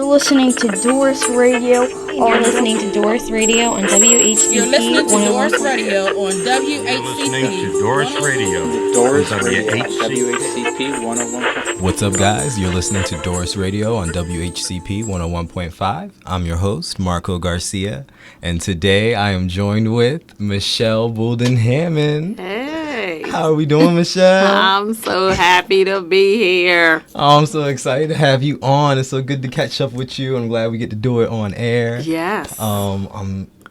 listening to DORiS Radio. You're listening to DORiS Radio on WHCP. You're listening to DORiS Radio on WHCP. You're listening to DORiS Radio DORiS on Radio on WHCP. WHCP 101. What's up, guys? You're listening to DORiS Radio on WHCP 101.5. I'm your host, Marco Garcia, and today I am joined with Michelle Boulden-Hammond. Hey. How are we doing, Michelle? I'm so happy to be here. Oh, I'm so excited to have you on. It's so good to catch up with you. I'm glad we get to do it on air. Yes.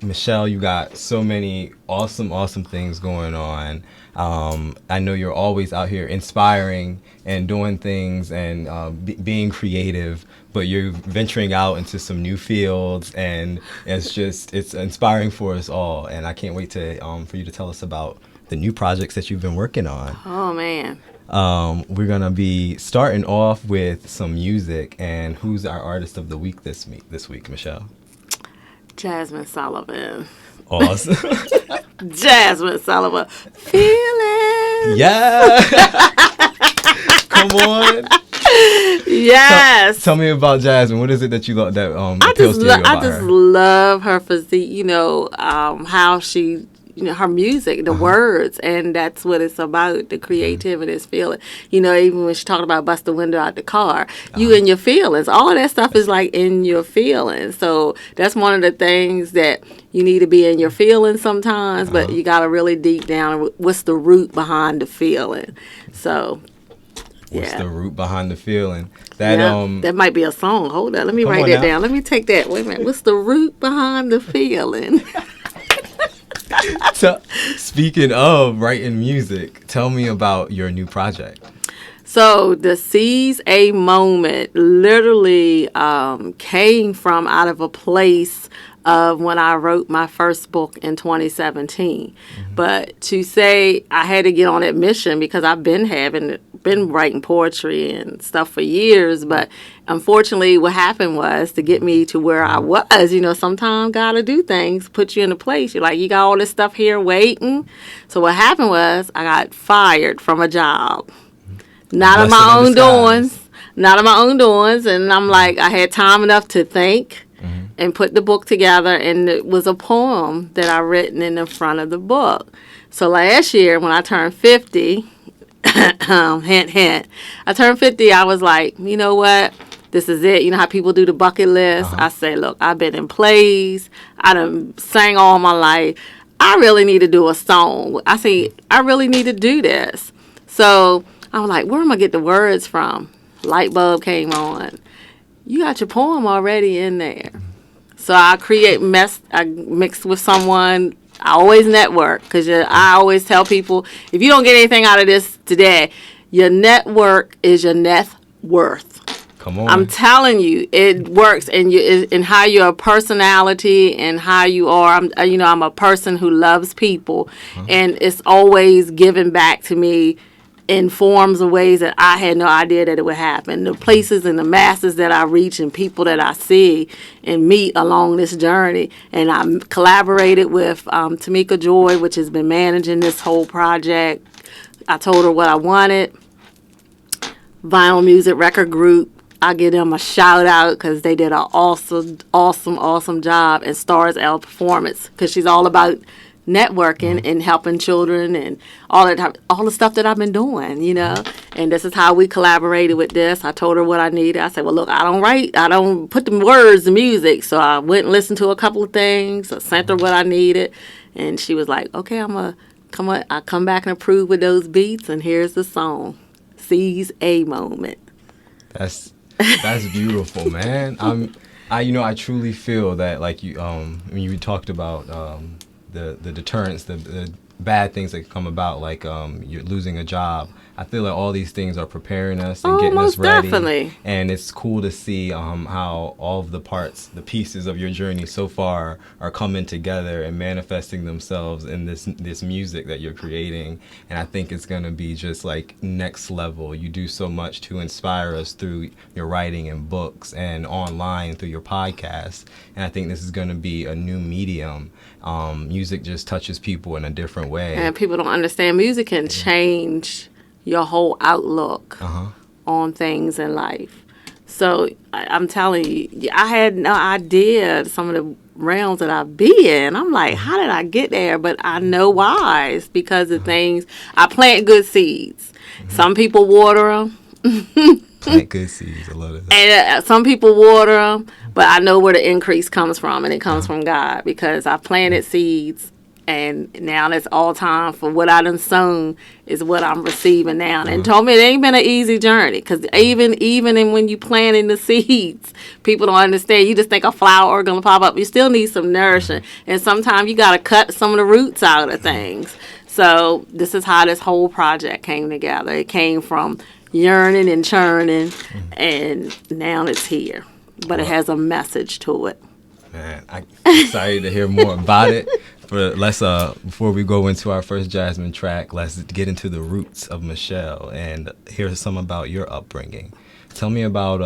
Michelle, you got so many awesome things going on. I know you're always out here inspiring and doing things and being creative, but you're venturing out into some new fields, and it's inspiring for us all. And I can't wait to for you to tell us about the new projects that you've been working on. Oh, man. We're going to be starting off with some music, and who's our artist of the week this week, Michelle? Jasmine Sullivan. Awesome. Jasmine Sullivan. Feeling. Yeah. Come on. Yes. Tell me about Jasmine. What is it that you love that appeals to you about her? I just love her physique, how she, her music, the words, and that's what it's about, the creativity is feeling. Even when she talked about bust the window out the car, you in your feelings. All of that stuff is like in your feelings. So that's one of the things that you need to be in your feelings sometimes, but you got to really deep down, what's the root behind the feeling? So, yeah. What's the root behind the feeling? That might be a song. Hold on. Let me write that down. Let me take that. Wait a minute. What's the root behind the feeling? Speaking of writing music, tell me about your new project. So the Seize a Moment literally came from out of a place of when I wrote my first book in 2017. Mm-hmm. But to say I had to get on that mission because I've been writing poetry and stuff for years, but unfortunately what happened was to get me to where I was, sometimes gotta do things, put you in a place. You're like, you got all this stuff here waiting. So what happened was I got fired from a job. Not of my own doings. And I'm like, I had time enough to think and put the book together, and it was a poem that I written in the front of the book. So last year when I turned 50, hint, hint, I turned 50, I was like, you know what? This is it. You know how people do the bucket list? I say, look, I've been in plays. I done sang all my life. I really need to do a song. I say, I really need to do this. So I was like, where am I get the words from? Light bulb came on. You got your poem already in there. So I mix with someone. I always network because I always tell people, if you don't get anything out of this today, your network is your net worth. Come on. I'm telling you, it works, and how your personality and how you are. I'm a person who loves people, and it's always given back to me in forms of ways that I had no idea that it would happen. The places and the masses that I reach and people that I see and meet along this journey. And I collaborated with Tamika Joy, which has been managing this whole project. I told her what I wanted. Vinyl Music Record Group, I give them a shout out because they did an awesome job. And Stars L Performance, because she's all about networking and helping children and all the stuff that I've been doing, and this is how we collaborated with this. I told her what I needed. I said, well, look, I don't put the words to music. So I went and listened to a couple of things. I sent her what I needed, and she was like, okay, I come back and approve with those beats, and here's the song, Seize a Moment. That's beautiful, man. I truly feel that, like you, when you talked about the deterrents, the bad things that come about, like you're losing a job. I feel like all these things are preparing us and getting us ready. Definitely. And it's cool to see how all of the pieces of your journey so far are coming together and manifesting themselves in this music that you're creating. And I think it's going to be just like next level. You do so much to inspire us through your writing and books and online through your podcast. And I think this is going to be a new medium. Music just touches people in a different way. And people don't understand music can change your whole outlook on things in life. So I'm telling you, I had no idea some of the realms that I be in. I'm like, how did I get there? But I know why. It's because of things. I plant good seeds. Some people water them. Plant good seeds. I love that. And some people water them, but I know where the increase comes from, and it comes from God, because I planted seeds, and now it's all time for what I done sown is what I'm receiving now. And told me it ain't been an easy journey, because even in when you planting the seeds, people don't understand. You just think a flower gonna pop up. You still need some nourishment, and sometimes you gotta cut some of the roots out of things. So this is how this whole project came together. It came from yearning and churning, and now it's here. But it has a message to it. Man, I'm excited to hear more about it. But let's before we go into our first Jasmine track, let's get into the roots of Michelle and hear some about your upbringing. Tell me about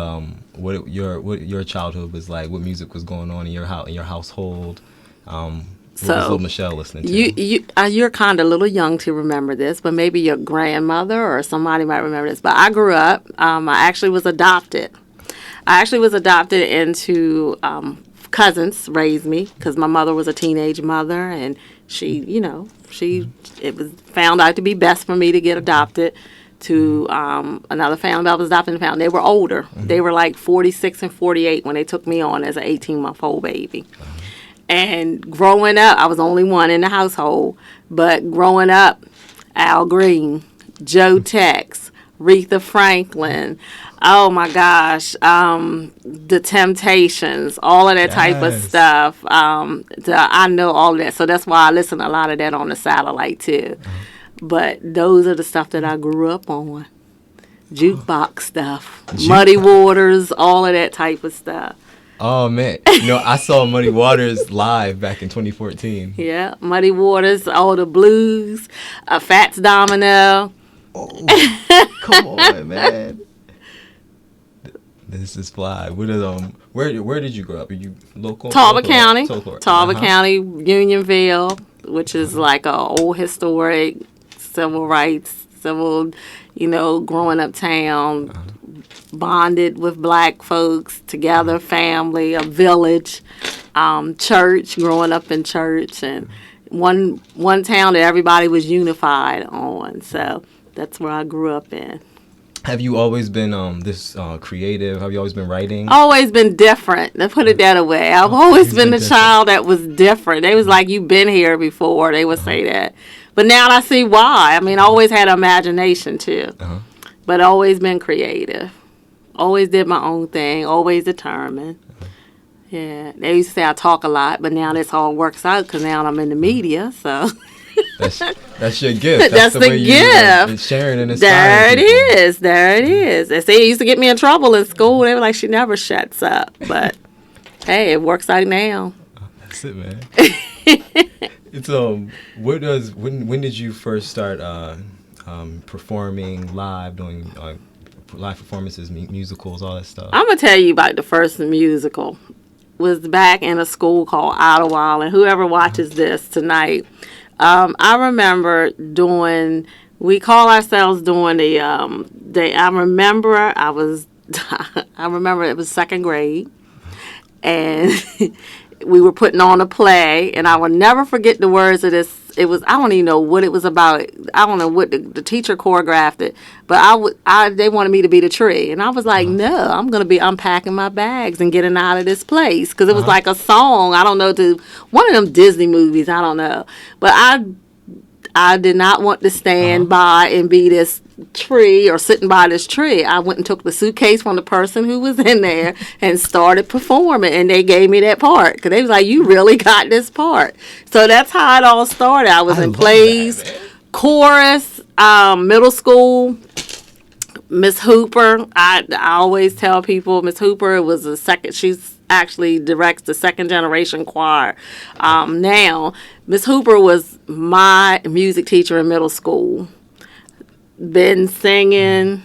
what your childhood was like. What music was going on in your household? What was little Michelle listening to? You're kind of a little young to remember this, but maybe your grandmother or somebody might remember this. But I grew up. I actually was adopted. Into cousins raised me, because my mother was a teenage mother, and it was found out to be best for me to get adopted to another family. I was adopted and found they were older. They were like 46 and 48 when they took me on as an 18-month-old baby. And growing up, I was only one in the household, but growing up, Al Green, Joe Tex, Aretha Franklin, oh my gosh, The Temptations, all of that type of stuff. I know all of that, so that's why I listen to a lot of that on the satellite too. But those are the stuff that I grew up on. Jukebox stuff, Muddy Waters, all of that type of stuff. Oh, man. I saw Muddy Waters live back in 2014. Yeah, Muddy Waters, all the blues, Fats Domino. Oh, come on, man. This is fly. Where did you grow up? Are you local? Talbot County. Talbot County, Unionville, which is like a old historic civil rights, growing up town. Bonded with black folks, together, family, a village, church, growing up in church, and one town that everybody was unified on. So that's where I grew up in. Have you always been this creative? Have you always been writing? Always been different. Let's put it that way. I've always been the child that was different. They was like, you've been here before. They would say that. But now I see why. I mean, I always had imagination too, but always been creative. Always did my own thing, always determined. Yeah, they used to say I talk a lot, but now this all works out because now I'm in the media, so. That's your gift. That's the way gift. You sharing and inspiring There it is. They say it used to get me in trouble in school. They were like, she never shuts up. But, hey, it works out now. That's it, man. It's when did you first start performing live, doing live performances, musicals, all that stuff? I'm going to tell you about the first musical. Was back in a school called Ottawa, and whoever watches this tonight, I remember we call ourselves doing I remember it was second grade, and we were putting on a play, and I will never forget the words of this. It was, I don't even know what it was about. I don't know what the teacher choreographed it, but they wanted me to be the tree, and I was like, no, I'm going to be unpacking my bags and getting out of this place, because it was like a song. I don't know, to one of them Disney movies. I don't know, but I did not want to stand by and be this tree or sitting by this tree. I went and took the suitcase from the person who was in there and started performing, and they gave me that part because they was like, you really got this part. So that's how it all started. I was in plays, chorus, middle school. Miss Hooper, I always tell people Miss Hooper was she's actually directs the second generation choir. Now, Miss Hooper was my music teacher in middle school. Been singing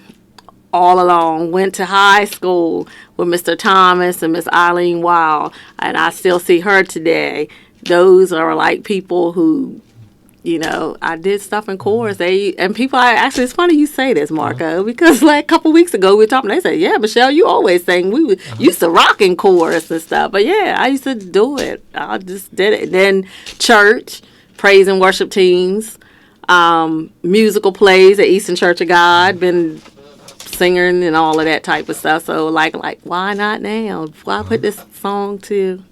all along. Went to high school with Mr. Thomas and Miss Eileen Wild, and I still see her today. Those are like people who I did stuff in chorus. And people actually, it's funny you say this, Marco, because like a couple weeks ago we were talking. They said, "Yeah, Michelle, you always sing. We used to rock in chorus and stuff." But yeah, I used to do it. I just did it. Then church, praise and worship teams, musical plays at Eastern Church of God. Been singing and all of that type of stuff. So like why not now? Why put this song to?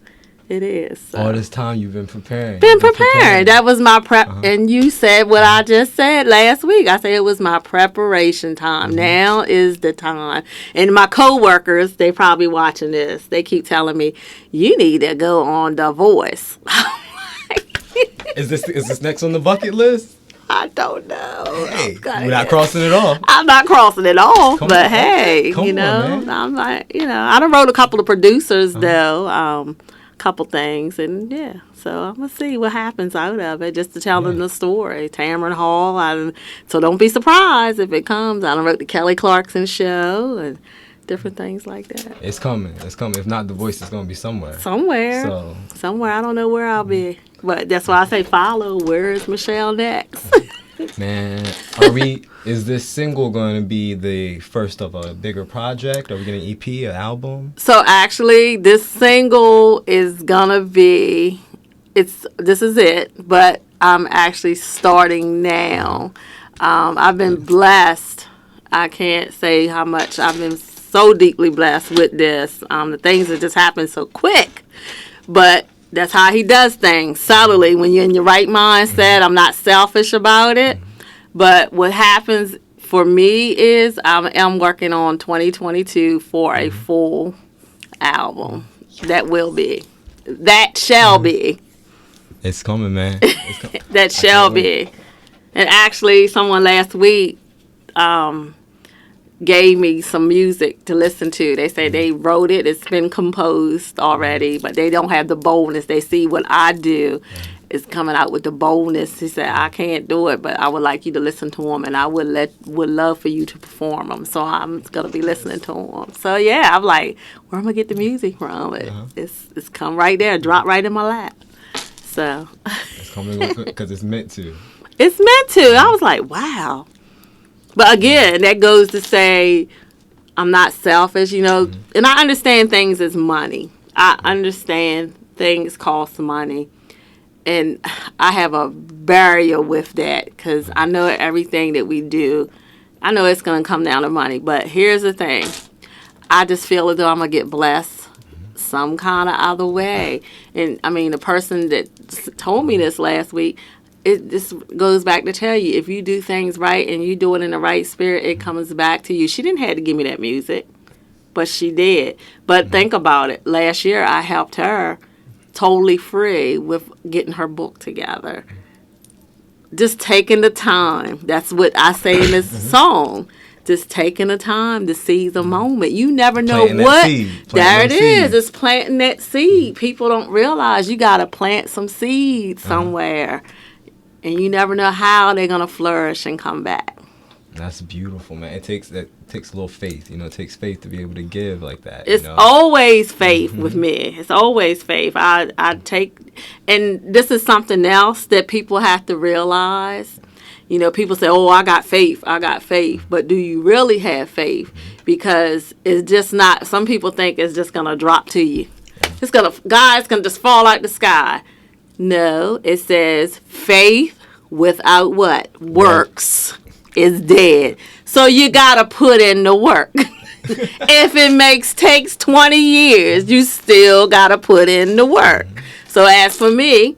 It is. So. All this time you've been preparing. Been preparing. That was my prep. And you said what I just said last week. I said it was my preparation time. Now is the time. And my coworkers, they probably watching this. They keep telling me, you need to go on The Voice. Is this next on the bucket list? I don't know. Hey, we're not crossing it off. I'm not crossing it off, Come but on. hey, Come on, man. I'm like, I done wrote a couple of producers though, couple things, and yeah, so I'm gonna see what happens out of it, just to tell them the story. Tamron Hall, so don't be surprised if it comes. I done wrote the Kelly Clarkson show and different things like that. It's coming. If not, The Voice is gonna be somewhere. Somewhere, I don't know where I'll be, but that's why I say follow. Where is Michelle next? Man, is this single going to be the first of a bigger project? Are we getting an EP, an album? So actually, this single is gonna be, this is it, but I'm actually starting now. I've been blessed. I can't say how much I've been so deeply blessed with this. The things that just happen so quick, but that's how he does things, subtly. When you're in your right mindset, I'm not selfish about it. But what happens for me is I'm working on 2022 for a full album. That shall be. It's coming, man. That shall be. And actually, someone last week gave me some music to listen to. They say they wrote it. It's been composed already, but they don't have the boldness. They see what I do is coming out with the boldness. He said, I can't do it, but I would like you to listen to them, and I would love for you to perform them. So I'm going to be listening to them. So, yeah, I'm like, where am I going to get the music from? It's come right there, drop right in my lap. So. It's coming because it's meant to. It's meant to. I was like, wow. But again, that goes to say I'm not selfish, and I understand things as money. I understand things cost money. And I have a barrier with that because I know everything that we do, I know it's going to come down to money. But here's the thing. I just feel as though I'm going to get blessed some kind of other way. And, the person that told me this last week, it just goes back to tell you, if you do things right and you do it in the right spirit, it comes back to you. She didn't have to give me that music, but she did. But think about it. Last year, I helped her totally free with getting her book together. Just taking the time. That's what I say in this song. Just taking the time to seize the moment. You never know what. There it is. It's planting that seed. People don't realize you got to plant some seeds somewhere. And you never know how they're going to flourish and come back. That's beautiful, man. It takes a little faith. It takes faith to be able to give like that. It's always faith with me. It's always faith. I take, and this is something else that people have to realize. People say, oh, I got faith. But do you really have faith? Because it's just not, some people think it's just going to drop to you. God's going to just fall out the sky. No, it says faith without what? Works is dead. So you got to put in the work. If it takes 20 years, you still got to put in the work. So as for me,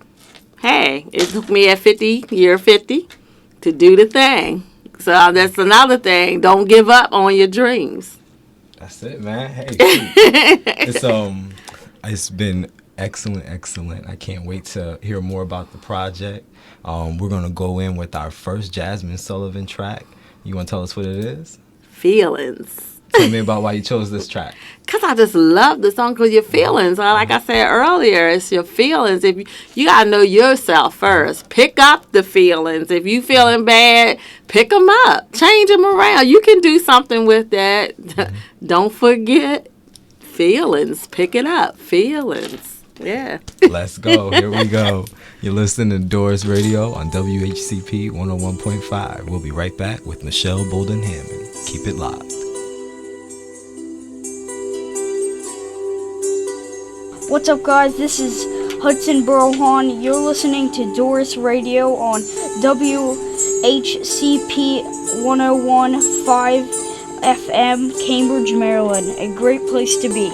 hey, it took me at 50 to do the thing. So that's another thing. Don't give up on your dreams. That's it, man. Hey, it's been excellent. I can't wait to hear more about the project. We're going to go in with our first Jasmine Sullivan track. You want to tell us what it is? Feelings. Tell me about why you chose this track. Because I just love the song because your feelings. Like I said earlier, it's your feelings. If you got to know yourself first. Pick up the feelings. If you feeling bad, pick them up. Change them around. You can do something with that. Don't forget feelings. Pick it up. Feelings. Yeah. Let's go. Here we go. You're listening to DORiS Radio on WHCP 101.5. We'll be right back with Michelle Bolden Hammond. Keep it locked. What's up, guys? This is Hudson Brohan. You're listening to DORiS Radio on WHCP 101.5 FM, Cambridge, Maryland. A great place to be.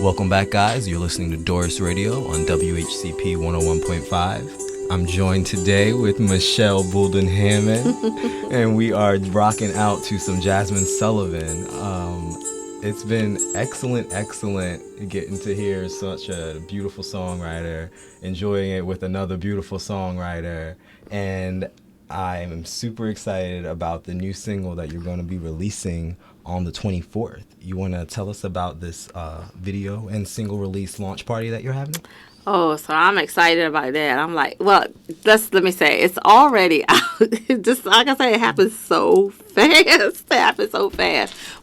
Welcome back, guys. You're listening to DORiS Radio on WHCP 101.5. I'm joined today with Michelle Bolden Hammond, and we are rocking out to some Jasmine Sullivan. It's been excellent getting to hear such a beautiful songwriter, enjoying it with another beautiful songwriter, and I'm super excited about the new single that you're going to be releasing on the 24th. You want to tell us about this video and single release launch party that you're having? Oh, so I'm excited about that. I'm like, well, let me say, it's already out. Just like I say, it happens so fast.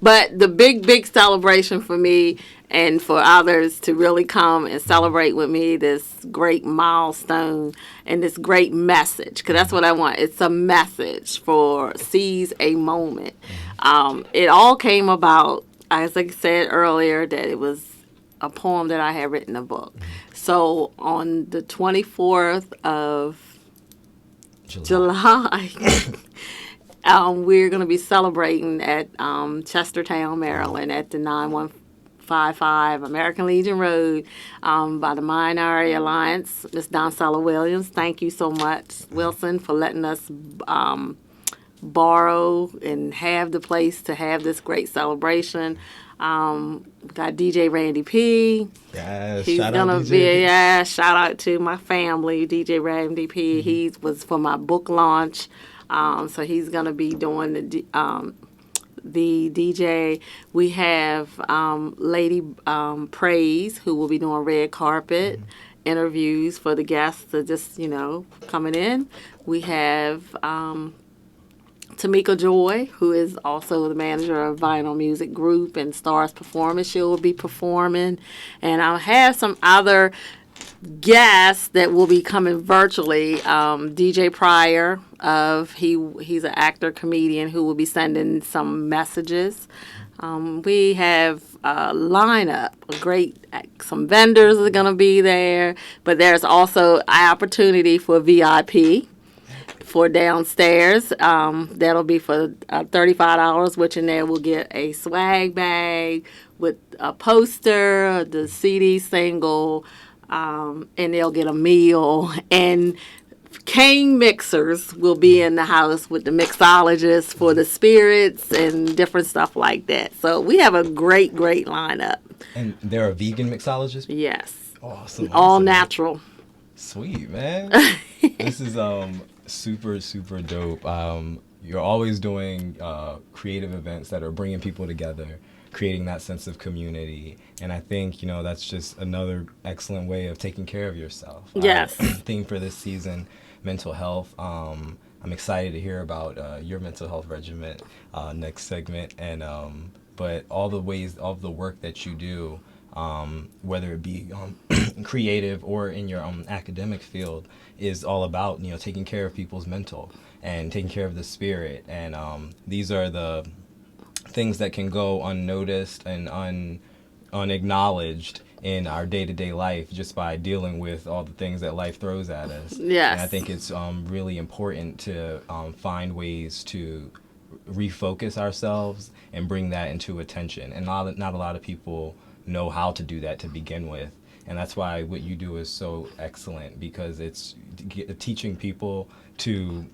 But the big celebration for me and for others to really come and celebrate with me this great milestone and this great message, because that's what I want. It's a message for Seize a Moment. It all came about, as I said earlier, that it was a poem that I had written a book. So on the 24th of July, we're going to be celebrating at Chestertown, Maryland, at the 9155 American Legion Road by the Minority Alliance. Miss Donsella Williams, thank you so much, Wilson, for letting us borrow and have the place to have this great celebration. We got DJ Randy P. Yes, He's gonna be shout out to my family, DJ Randy P. He was for my book launch, so he's gonna be doing the DJ. We have Lady Praise, who will be doing red carpet interviews for the guests that just coming in. We have Tamika Joy, who is also the manager of Vinyl Music Group and Stars Performance. She will be performing. And I'll have some other guests that will be coming virtually. DJ Pryor, he's an actor, comedian, who will be sending some messages. We have a lineup, some vendors are going to be there. But there's also an opportunity for VIP. For downstairs, that'll be for $35, which in there we'll get a swag bag with a poster, the CD single, and they'll get a meal. And King Mixers will be in the house with the mixologists for the spirits and different stuff like that. So we have a great lineup. And there are vegan mixologists? Yes. Awesome. All natural. Sweet, man. This is super dope. You're always doing creative events that are bringing people together, creating that sense of community, and I think that's just another excellent way of taking care of yourself. Yes. Theme for this season, mental health. I'm excited to hear about your mental health regimen next segment, and but all the work that you do, whether it be creative or in your academic field, is all about taking care of people's mental and taking care of the spirit, and these are the things that can go unnoticed and unacknowledged in our day-to-day life just by dealing with all the things that life throws at us. Yes. And I think it's really important to find ways to refocus ourselves and bring that into attention, and not a lot of people know how to do that to begin with. And that's why what you do is so excellent, because it's teaching people to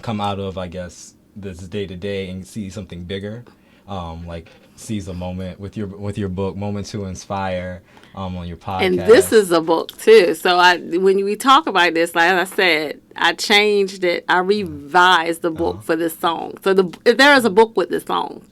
come out of, I guess, this day-to-day and see something bigger, like seize a moment with your book, Moment to Inspire, on your podcast. And this is a book too. So when we talk about this, like I said, I changed it. I revised the book for this song. So there is a book with this song.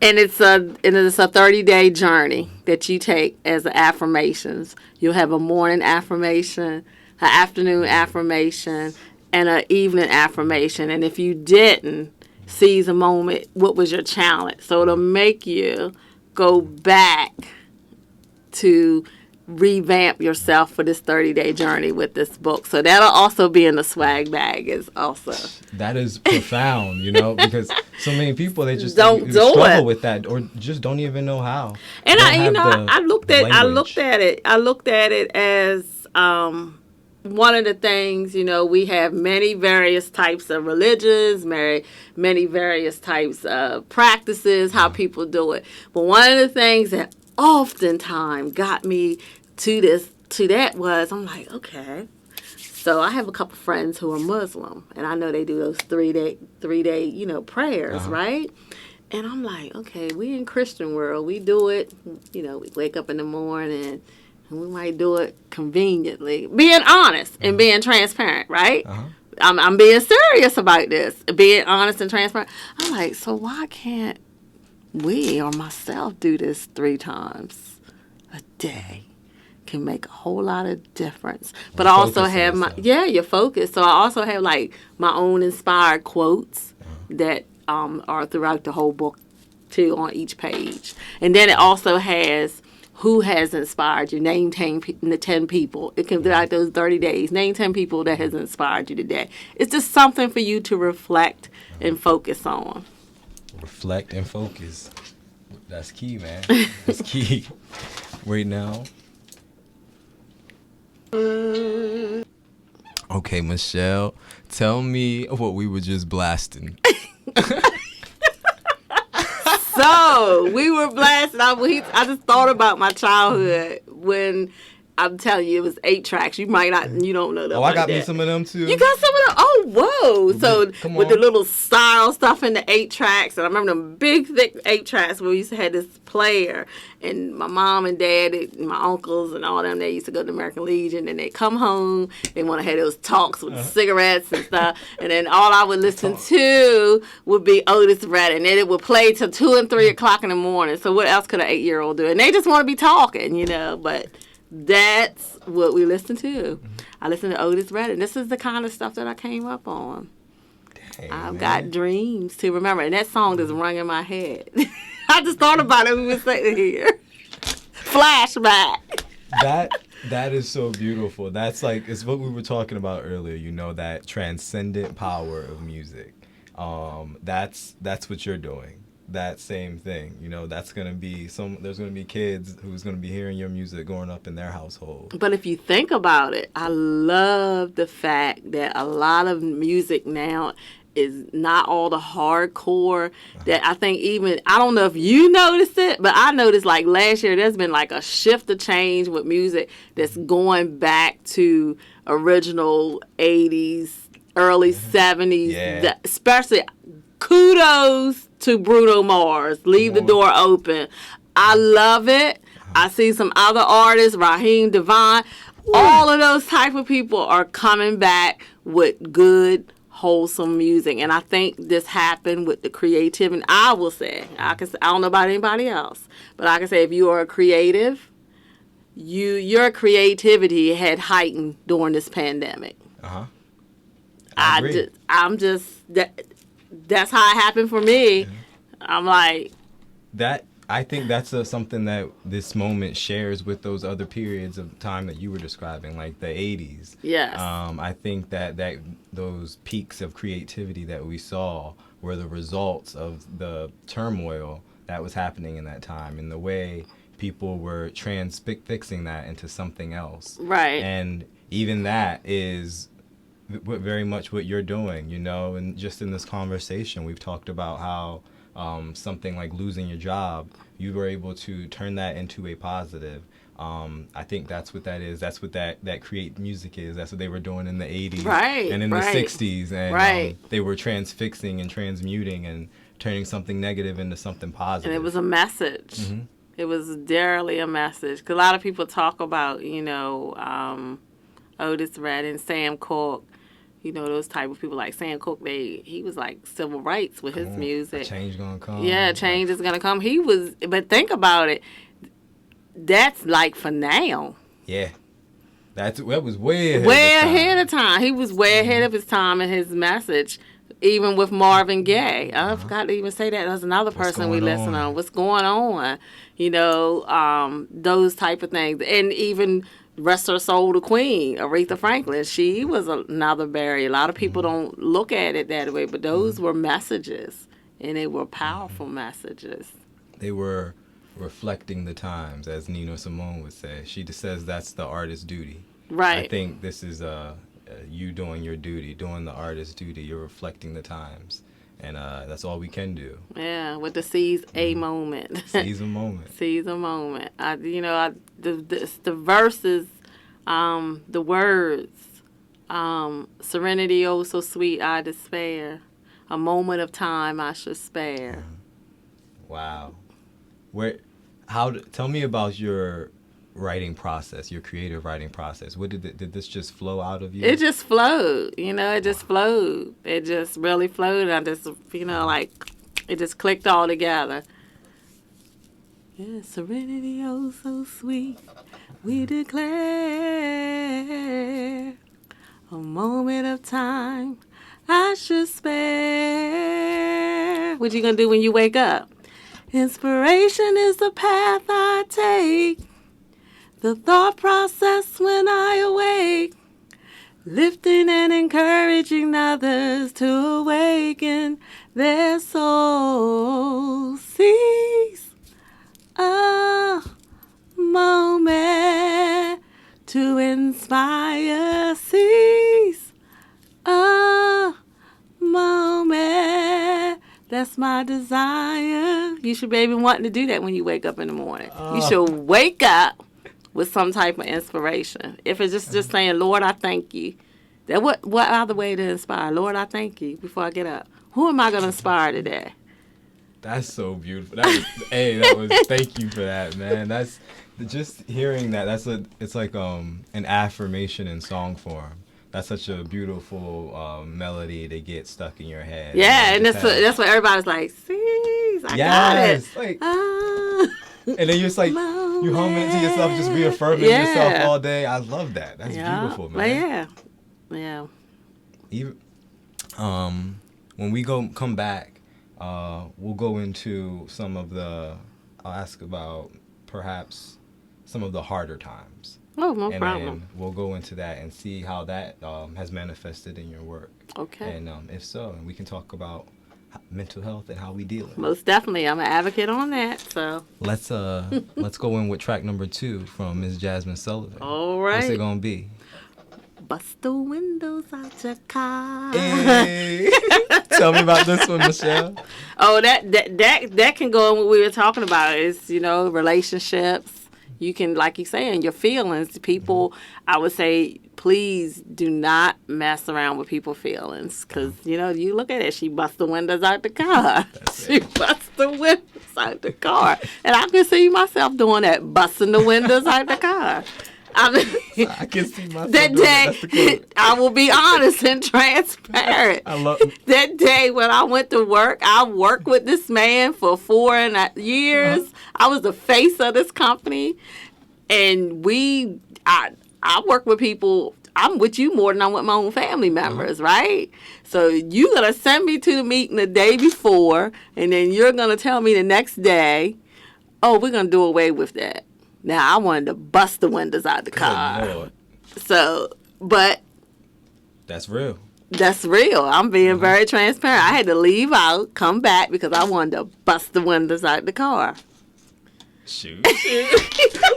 And it's a 30-day journey that you take as affirmations. You'll have a morning affirmation, an afternoon affirmation, and an evening affirmation. And if you didn't seize a moment, what was your challenge? So it'll make you go back to revamp yourself for this 30-day journey with this book. So that'll also be in the swag bag is also. That is profound, because so many people, they just don't struggle with that or just don't even know how. And I looked at it as one of the things, we have many various types of religions, many various types of practices, how people do it. But one of the things that oftentimes got me to that was, I'm like, okay. So I have a couple friends who are Muslim, and I know they do those three day prayers, right? And I'm like, okay, we in Christian world, we do it, we wake up in the morning, and we might do it conveniently, being honest and being transparent, right? I'm being serious about this, being honest and transparent. I'm like, so why can't we or myself do this 3 times a day? Can make a whole lot of difference. But I also have your focus. So I also have like my own inspired quotes that are throughout the whole book too, on each page. And then it also has who has inspired you. Name 10 people. It can be like those 30 days. Name 10 people that has inspired you today. It's just something for you to reflect and focus on. Reflect and focus. That's key, man. That's key. Right now. Okay, Michelle, tell me what we were just blasting. So we were blasting. I just thought about my childhood when I'm telling you it was 8 tracks. You don't know that. Oh, I got me some of them too. You got some of them? Oh, whoa! So with the little style stuff in the 8 tracks, and I remember them big, thick 8 tracks where we used to have this player, and my mom and dad, and my uncles, and all them, they used to go to the American Legion, and they come home, they want to have those talks with cigarettes and stuff, and then all I would listen to would be Otis Redding, and it would play till 2 and 3 o'clock in the morning. So what else could an 8-year-old do? And they just want to be talking, but that's what we listen to. I listen to Otis Redding. This is the kind of stuff that I came up on. Dang, I've got dreams to remember. And that song just rung in my head. I just thought about it when we were sitting here. Flashback. That is so beautiful. That's like, it's what we were talking about earlier, that transcendent power of music. That's what you're doing. That same thing, that's going to be there's going to be kids who's going to be hearing your music growing up in their household. But if you think about it, I love the fact that a lot of music now is not all the hardcore that I think I don't know if you noticed it, but I noticed like last year there's been like a shift of change with music that's going back to original 80s, early 70s, especially kudos to Bruno Mars. Leave the door open. I love it. I see some other artists, Raheem Devine. All of those type of people are coming back with good, wholesome music. And I think this happened with the creativity. And I will say, I don't know about anybody else, but I can say if you are a creative, your creativity had heightened during this pandemic. I agree. That's how it happened for me. I'm like that. I think that's something that this moment shares with those other periods of time that you were describing, like the 80s. Yes. I think that those peaks of creativity that we saw were the results of the turmoil that was happening in that time and the way people were transfixing that into something else. Right. And even that is very much what you're doing, and just in this conversation, we've talked about how something like losing your job, you were able to turn that into a positive I think that's what that is. That's what that create music is. That's what they were doing in the 80s Right, and in right. the 60s. And Right. they were transfixing and transmuting and turning something negative into something positive. And it was a message. Mm-hmm. It was dearly a message. Because a lot of people talk about, Otis Redding, Sam Cooke, those type of people like Sam Cooke. He was like civil rights with his music. Change gonna come. Yeah, change is gonna come. But think about it. That's like for now. Yeah. That was way Ahead of time. He was way ahead of his time in his message. Even with Marvin Gaye. I forgot to even say that. There's another person we listen on. What's going on? Those type of things. And even rest her soul, the Queen, Aretha Franklin. She was another barrier. A lot of people don't look at it that way, but those were messages. And they were powerful messages. They were reflecting the times, as Nina Simone would say. She just says that's the artist's duty. Right. I think this is you doing your duty, doing the artist's duty. You're reflecting the times, and that's all we can do. Yeah, with the seize a moment. Seize a moment. Seize a moment. The verses, the words, serenity, oh so sweet, I despair. A moment of time I should spare. Wow. Tell me about your writing process, your creative writing process. Did this just flow out of you? It just flowed, it just flowed. It just really flowed. I just, it just clicked all together. Yeah, serenity, oh so sweet, we declare a moment of time I should spare. What you gonna do when you wake up? Inspiration is the path I take. The thought process when I awake, lifting and encouraging others to awaken their souls. Seize a moment to inspire. Seize a moment. That's my desire. You should be even wanting to do that when you wake up in the morning. You should wake up with some type of inspiration. If it's just saying, Lord, I thank you. That what other way to inspire? Lord, I thank you before I get up. Who am I going to inspire today? That's so beautiful. Thank you for that, man. That's just hearing that. It's like an affirmation in song form. That's such a beautiful melody to get stuck in your head. Yeah, and that's what everybody's like, see, I got it. Like, and then you're just like, you hum it to yourself, just reaffirming yourself all day. I love that. That's beautiful, man. Yeah. Even, when we come back, we'll go into I'll ask about perhaps some of the harder times. Oh, no and problem. then we'll go into that and see how that has manifested in your work. Okay. And if so, we can talk about mental health and how we deal with it. Most definitely. I'm an advocate on that. So let's go in with track number 2 from Ms. Jasmine Sullivan. All right. What's it gonna be? Bust the windows out your car. Hey. Tell me about this one, Michelle. Oh, that can go in what we were talking about. Is relationships. You can, like you're saying, your feelings. People, I would say, please do not mess around with people's feelings. Because, you look at it, she busts the windows out the car. She busts the windows out the car. And I can see myself doing that, busting the windows out the car. I can see myself that doing day, I will be honest and transparent. I love that day when I went to work. I worked with this man for 4 years. I was the face of this company, and I work with people. I'm with you more than I'm with my own family members, right? So you're gonna send me to the meeting the day before, and then you're gonna tell me the next day, "Oh, we're gonna do away with that." Now, I wanted to bust the windows out the car. Lord. So, but that's real. That's real. I'm being very transparent. I had to leave out, come back, because I wanted to bust the windows out the car. Shoot.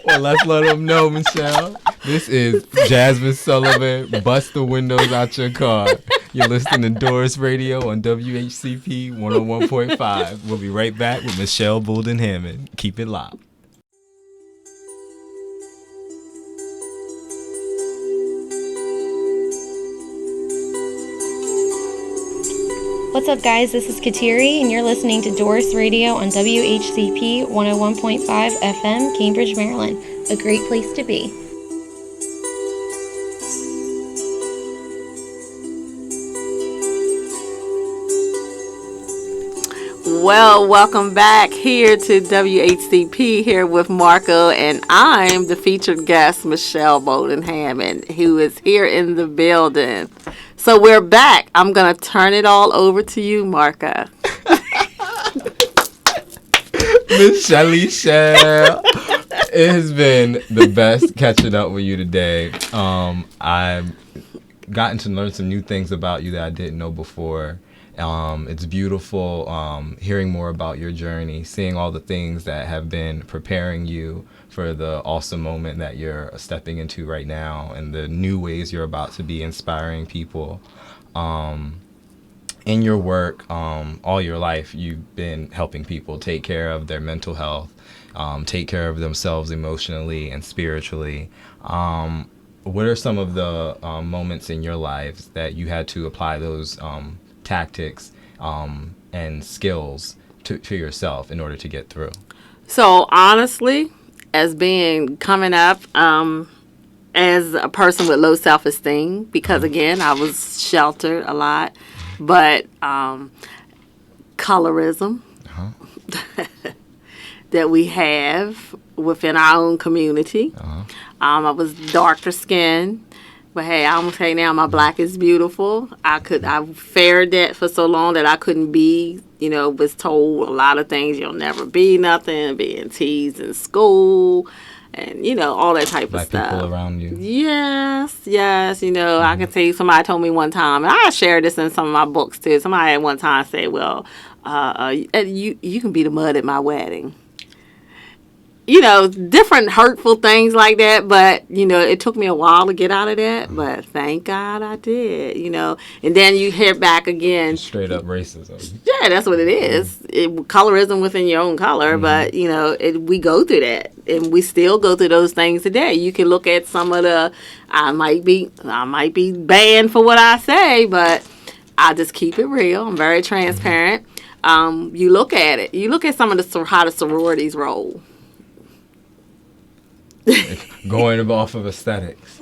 Well, let's let them know, Michelle. This is Jasmine Sullivan, Bust the Windows Out Your Car. You're listening to DORiS Radio on WHCP 101.5. We'll be right back with Michelle Bolden-Hammond. Keep it locked. What's up, guys? This is Kateri, and you're listening to DORiS Radio on WHCP 101.5 FM, Cambridge, Maryland. A great place to be. Well, welcome back here to WHCP here with Marco, and I'm the featured guest, Michelle Bowden-Hammond, who is here in the building. So we're back. I'm going to turn it all over to you, Marco. Miss Shelly Shell. It has been the best catching up with you today. I've gotten to learn some new things about you that I didn't know before. It's beautiful hearing more about your journey, seeing all the things that have been preparing you for the awesome moment that you're stepping into right now and the new ways you're about to be inspiring people. In your work, all your life, you've been helping people take care of their mental health, take care of themselves emotionally and spiritually. What are some of the moments in your lives that you had to apply those tactics and skills to yourself in order to get through? So honestly, as coming up as a person with low self-esteem, because again, I was sheltered a lot, but colorism that we have within our own community. I was darker skinned. But hey, I'm okay now. My black is beautiful. I fared that for so long that I couldn't be, was told a lot of things. You'll never be nothing, being teased in school, and, all that type Black of stuff. people around you. Yes. I can tell you, somebody told me one time, and I shared this in some of my books too. Somebody at one time said, well, you can be the mud at my wedding. Different hurtful things like that, but, it took me a while to get out of that, but thank God I did, and then you hear back again. Straight up racism. Yeah, that's what it is. Colorism within your own color, but, we go through that, and we still go through those things today. You can look at some of the, I might be banned for what I say, but I just keep it real. I'm very transparent. You look at it. You look at some of how the sororities roll. Going off of aesthetics.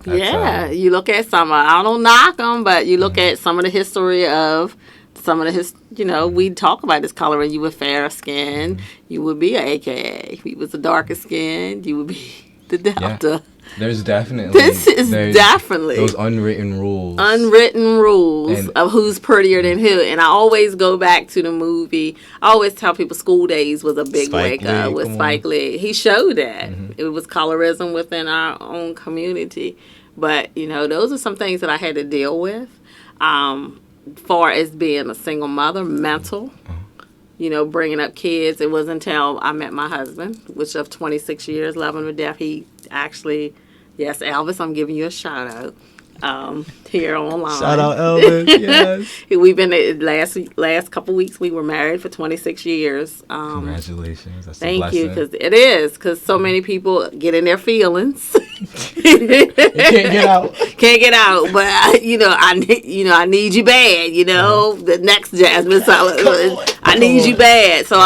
You look at some. I don't knock them, but you look at some of the history of we talk about this coloring. You were fair skinned, you would be an AKA. If you was the darker skinned, you would be the Delta. Yeah. There's definitely those unwritten rules. Of who's prettier than who. And I always go back to the movie. I always tell people School Days was a big wake up with Spike Lee. He showed that. It was colorism within our own community. But, those are some things that I had to deal with. Far as being a single mother, mental. Bringing up kids. It wasn't until I met my husband, which of 26 years, love him to death, he actually, yes, Elvis, I'm giving you a shout out here online. Shout out Elvis, yes. We've been, last couple weeks, we were married for 26 years. Congratulations. That's thank a blessing. you, because so many people get in their feelings. They can't get out. But I need you bad. The next Jasmine Sullivan, I need you bad. So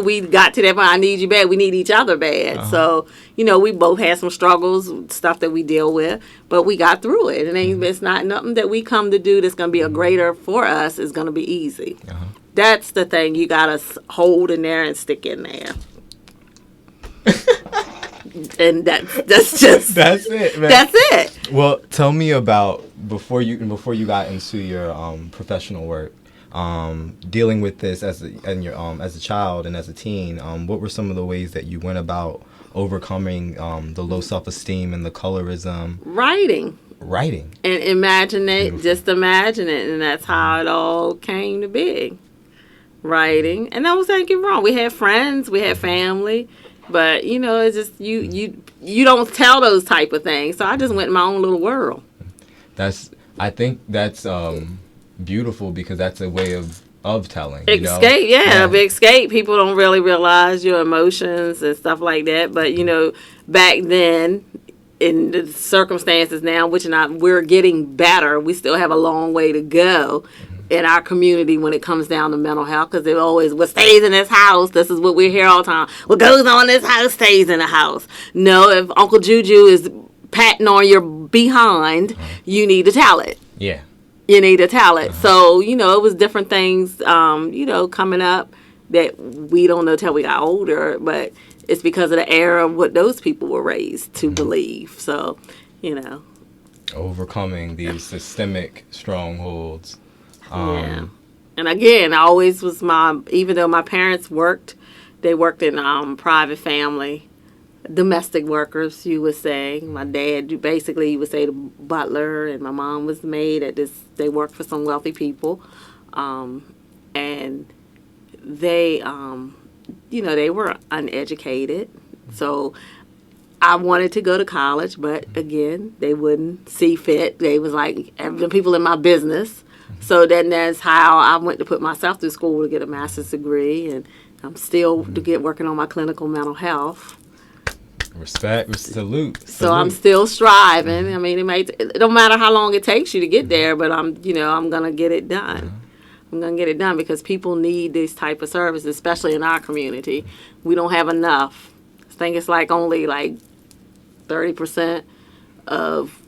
we got to that point. I need you bad. We need each other bad. So we both had some struggles, stuff that we deal with, but we got through it. It's not nothing that we come to do that's going to be a greater for us is going to be easy. That's the thing you got to hold in there and stick in there. And that's it, man. That's it. Well, tell me about before you got into your professional work, dealing with this as a child and as a teen. What were some of the ways that you went about overcoming the low self-esteem and the colorism? Writing. And imagine it. Beautiful. Just imagine it, and that's how it all came to be. Writing, and I was thinking wrong. We had friends, we had family. But, it's just you don't tell those type of things. So I just went in my own little world. I think that's beautiful because that's a way of telling. Escape, a big escape. People don't really realize your emotions and stuff like that. But, back then, in the circumstances now, we're getting better. We still have a long way to go. in our community when it comes down to mental health, because it always, what stays in this house, this is what we hear all the time, what goes on in this house stays in the house. No, if Uncle Juju is patting on your behind, you need to tell it. Yeah. You need to tell it. So, you know, it was different things, you know, coming up that we don't know till we got older, but it's because of the era of what those people were raised to believe. So, you know. Overcoming these systemic strongholds. Yeah. And again, I always was even though my parents worked, they worked in private family, domestic workers, you would say. My dad, basically, you would say the butler, and my mom was the maid they worked for some wealthy people. And they, you know, they were uneducated. So I wanted to go to college, but again, they wouldn't see fit. They was like, the people in my business. So then that's how I went to put myself through school to get a master's degree, and I'm still working on my clinical mental health. Respect, salute. So I'm still striving. I mean, it don't matter how long it takes you to get there, but I'm gonna get it done. I'm gonna get it done because people need this type of service, especially in our community. We don't have enough. I think it's only 30% of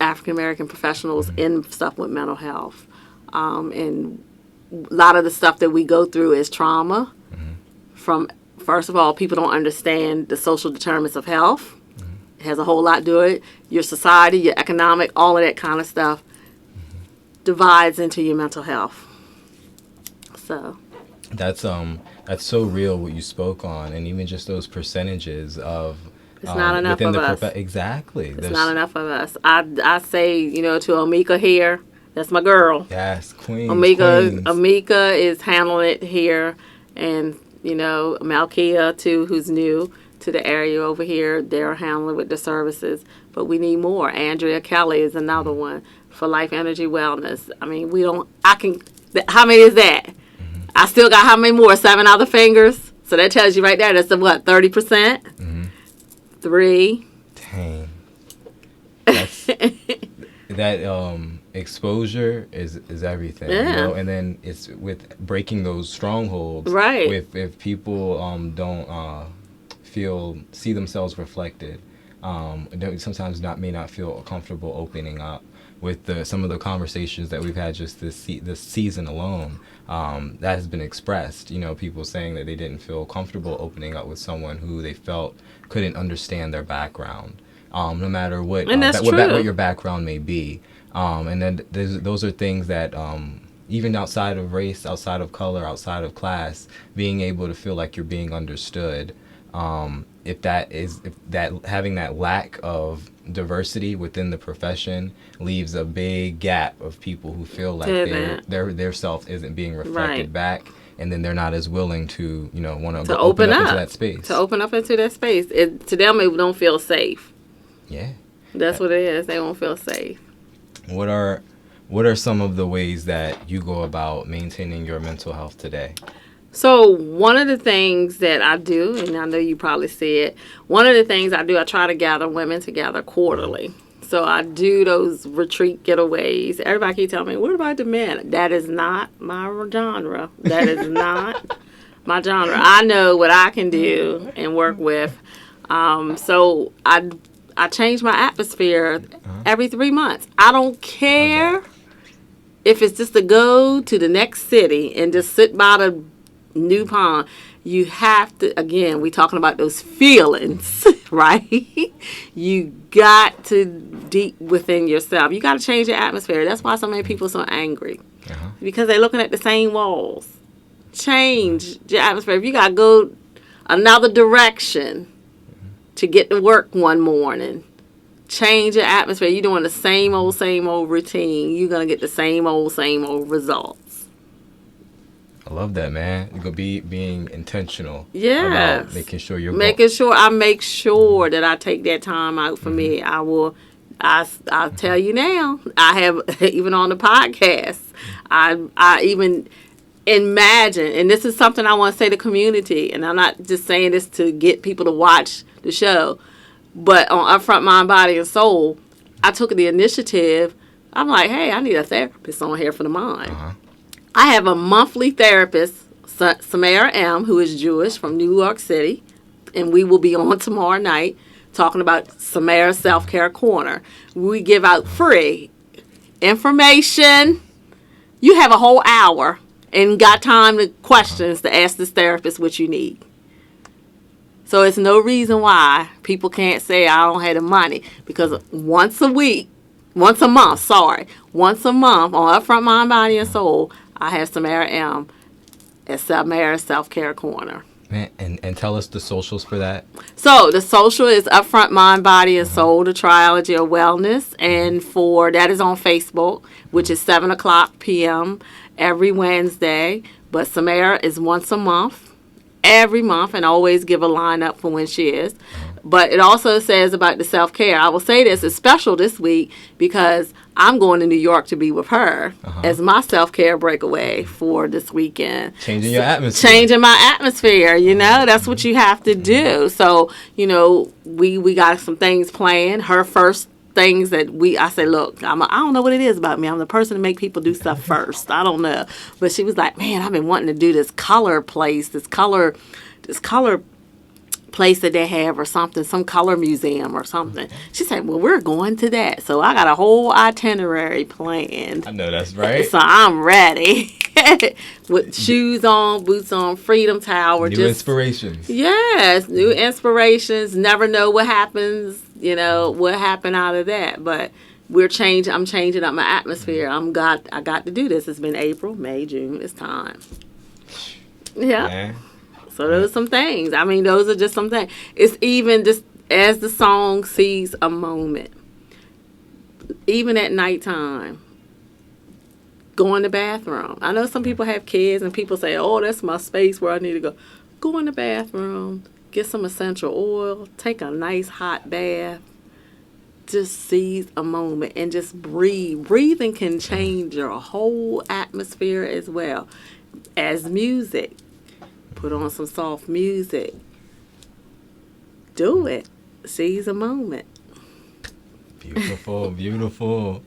African American professionals in stuff with mental health. And a lot of the stuff that we go through is trauma. First of all, people don't understand the social determinants of health. It has a whole lot to do with it. Your society, your economic, all of that kind of stuff divides into your mental health. So that's so real what you spoke on, and even just those percentages of it's not enough of us. Exactly. It's not enough of us. I say, to Amika here, that's my girl. Yes, Queens. Amika is handling it here, and Malkia too, who's new to the area over here, they're handling with the services. But we need more. Andrea Kelly is another one for Life Energy Wellness. I mean, how many is that? I still got how many more? 7 other fingers. So that tells you right there, that's 30%? 3. Dang. That's, that exposure is everything. Yeah. And then it's with breaking those strongholds. Right. If people don't see themselves reflected, sometimes may not feel comfortable opening up. With some of the conversations that we've had just this season alone, that has been expressed. People saying that they didn't feel comfortable opening up with someone who they felt couldn't understand their background, no matter what your background may be. And then those are things that even outside of race, outside of color, outside of class, being able to feel like you're being understood. If having that lack of diversity within the profession leaves a big gap of people who feel like their self isn't being reflected back, and then they're not as willing to want to open up into that space. To open up into that space, to them it don't feel safe. Yeah, that's what it is. They won't feel safe. What are some of the ways that you go about maintaining your mental health today? So one of the things that I do, and I know you probably see it, one of the things I do, I try to gather women together quarterly. So I do those retreat getaways. Everybody keep telling me, what about the men? That is not my genre. That is not my genre. I know what I can do and work with. So I change my atmosphere every 3 months. I don't care if it's just to go to the next city and just sit by the new pond. You have to, again, we talking about those feelings, right? You got to deep within yourself. You got to change your atmosphere. That's why so many people are so angry. Because they're looking at the same walls. Change your atmosphere. If you got to go another direction to get to work one morning, change your atmosphere. You're doing the same old routine. You're going to get the same old results. I love that, man. You could be being intentional about making sure you're I make sure that I take that time out for me. I'll tell you now. I have even on the podcast. I even imagine, and this is something I want to say to the community, and I'm not just saying this to get people to watch the show, but on Upfront Mind, Body, and Soul, I took the initiative I'm like, hey, I need a therapist on here for the mind. Uh-huh. I have a monthly therapist, Samara M., who is Jewish from New York City, and we will be on tomorrow night talking about Samara's Self-Care Corner. We give out free information. You have a whole hour and got time to questions to ask this therapist what you need. So it's no reason why people can't say I don't have the money, because once a month on Upfront Mind, Body, and Soul, I have Samara M. at Samara's Self-Care Corner. Man, and tell us the socials for that. So the social is Upfront Mind, Body, and Soul, the Triology of Wellness. And for that is on Facebook, which is 7 o'clock p.m. every Wednesday. But Samara is once a month, every month, and always give a lineup for when she is. But it also says about the self-care. I will say this is special this week because I'm going to New York to be with her as my self-care breakaway for this weekend. Changing your atmosphere. Changing my atmosphere, you know. That's what you have to do. So, you know, we got some things planned. Her first things that I said, look, I don't know what it is about me. I'm the person to make people do stuff first. I don't know. But she was like, man, I've been wanting to do this color place, this color place that they have or something, some color museum or something. She said, well, we're going to that. So I got a whole itinerary planned. I know that's right. So I'm ready. With shoes on, boots on, Freedom Tower. New inspirations. Yes, new inspirations. Never know what happens, you know, what happened out of that. But I'm changing up my atmosphere. I got to do this. It's been April, May, June. It's time. Yeah. Man. So those are some things. I mean, those are just some things. It's even just as the song Seize a Moment. Even at nighttime. Go in the bathroom. I know some people have kids and people say, oh, that's my space where I need to go. Go in the bathroom. Get some essential oil. Take a nice hot bath. Just seize a moment and just breathe. Breathing can change your whole atmosphere as well as music. Put on some soft music. Do it. Seize a moment. Beautiful, beautiful.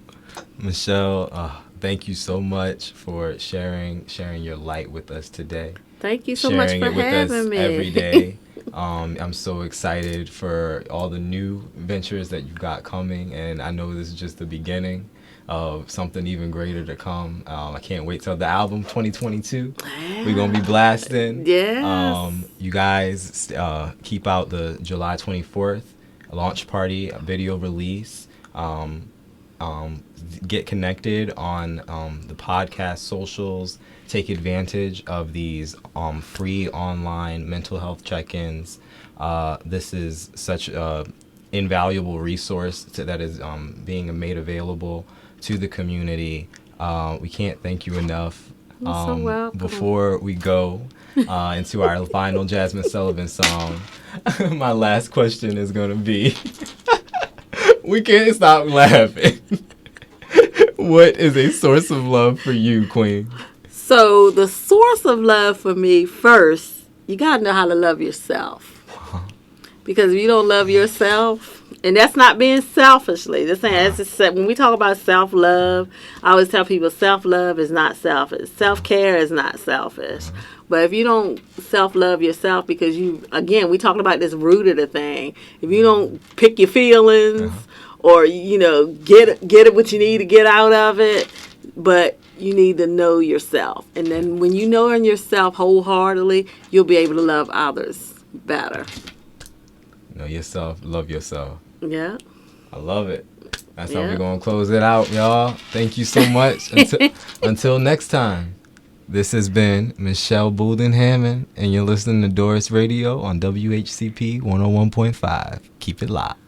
Michelle, thank you so much for sharing your light with us today. Thank you so much for sharing it with having us me. every day. I'm so excited for all the new ventures that you've got coming, and I know this is just the beginning of something even greater to come. I can't wait till the album 2022. We're gonna be blasting. Yes. You guys keep out the July 24th launch party, a video release. Get connected on the podcast socials. Take advantage of these free online mental health check-ins. This is such an invaluable resource that is being made available to the community. We can't thank you enough. You're so welcome. Before we go into our final Jasmine Sullivan song, my last question is going to be, we can't stop laughing. What is a source of love for you, Queen? So the source of love for me, first, you got to know how to love yourself. Because if you don't love yourself, and that's not being selfishly. When we talk about self-love, I always tell people self-love is not selfish. Self-care is not selfish. But if you don't self-love yourself, because we talking about this root of the thing. If you don't pick your feelings or, get what you need to get out of it, but you need to know yourself. And then when you know yourself wholeheartedly, you'll be able to love others better. Know yourself, love yourself. Yeah. I love it. That's how we're going to close it out, y'all. Thank you so much. Until next time, this has been Michelle Boulden-Hammond, and you're listening to DORiS Radio on WHCP 101.5. Keep it locked.